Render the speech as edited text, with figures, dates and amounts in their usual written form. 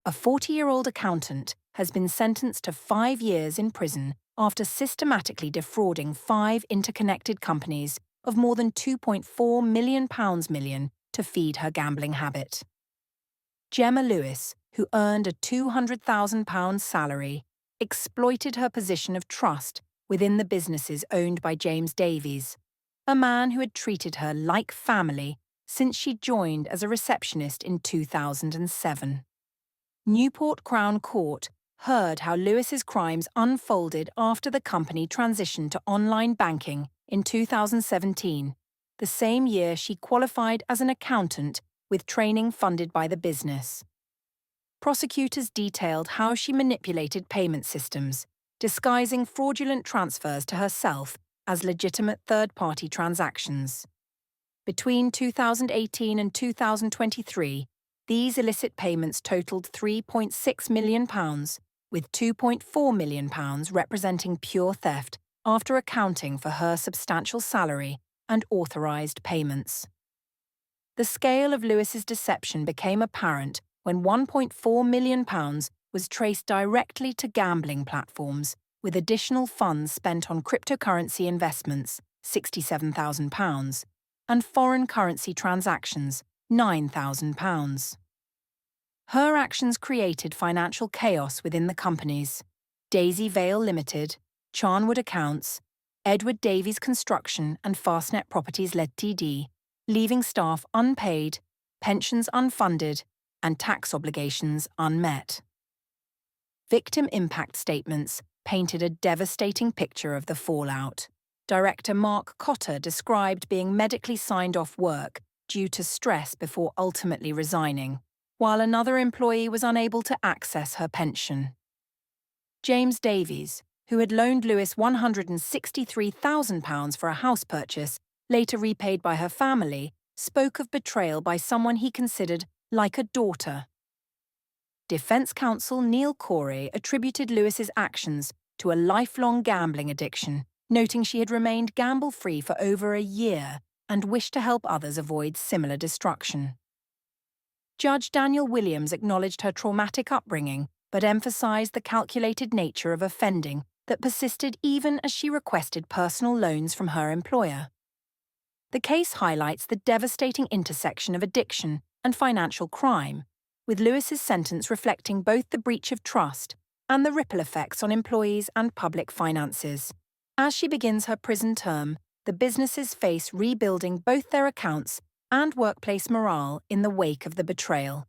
A 40-year-old accountant has been sentenced to 5 years in prison after systematically defrauding 5 interconnected companies of more than £2.4 million to feed her gambling habit. Gemma Lewis, who earned a £200,000 salary, exploited her position of trust within the businesses owned by James Davies, a man who had treated her like family since she joined as a receptionist in 2007. Newport Crown Court heard how Lewis's crimes unfolded after the company transitioned to online banking in 2017, the same year she qualified as an accountant with training funded by the business. Prosecutors detailed how she manipulated payment systems, disguising fraudulent transfers to herself as legitimate third-party transactions. Between 2018 and 2023, these illicit payments totaled £3.6 million, with £2.4 million representing pure theft after accounting for her substantial salary and authorised payments. The scale of Lewis's deception became apparent when £1.4 million was traced directly to gambling platforms, with additional funds spent on cryptocurrency investments, £67,000, and foreign currency transactions, £9,000. Her actions created financial chaos within the companies: Daisy Vale Limited, Charnwood Accounts, Edward Davies Construction and Fastnet Properties Ltd, leaving staff unpaid, pensions unfunded, and tax obligations unmet. Victim impact statements painted a devastating picture of the fallout. Director Mark Cotter described being medically signed off work due to stress before ultimately resigning, while another employee was unable to access her pension. James Davies, who had loaned Lewis £163,000 for a house purchase, later repaid by her family, spoke of betrayal by someone he considered like a daughter. Defence counsel Neil Corey attributed Lewis's actions to a lifelong gambling addiction, noting she had remained gamble-free for over a year and wished to help others avoid similar destruction. Judge Daniel Williams acknowledged her traumatic upbringing, but emphasised the calculated nature of offending that persisted even as she requested personal loans from her employer. The case highlights the devastating intersection of addiction and financial crime, with Lewis's sentence reflecting both the breach of trust and the ripple effects on employees and public finances. As she begins her prison term, the businesses face rebuilding both their accounts and workplace morale in the wake of the betrayal.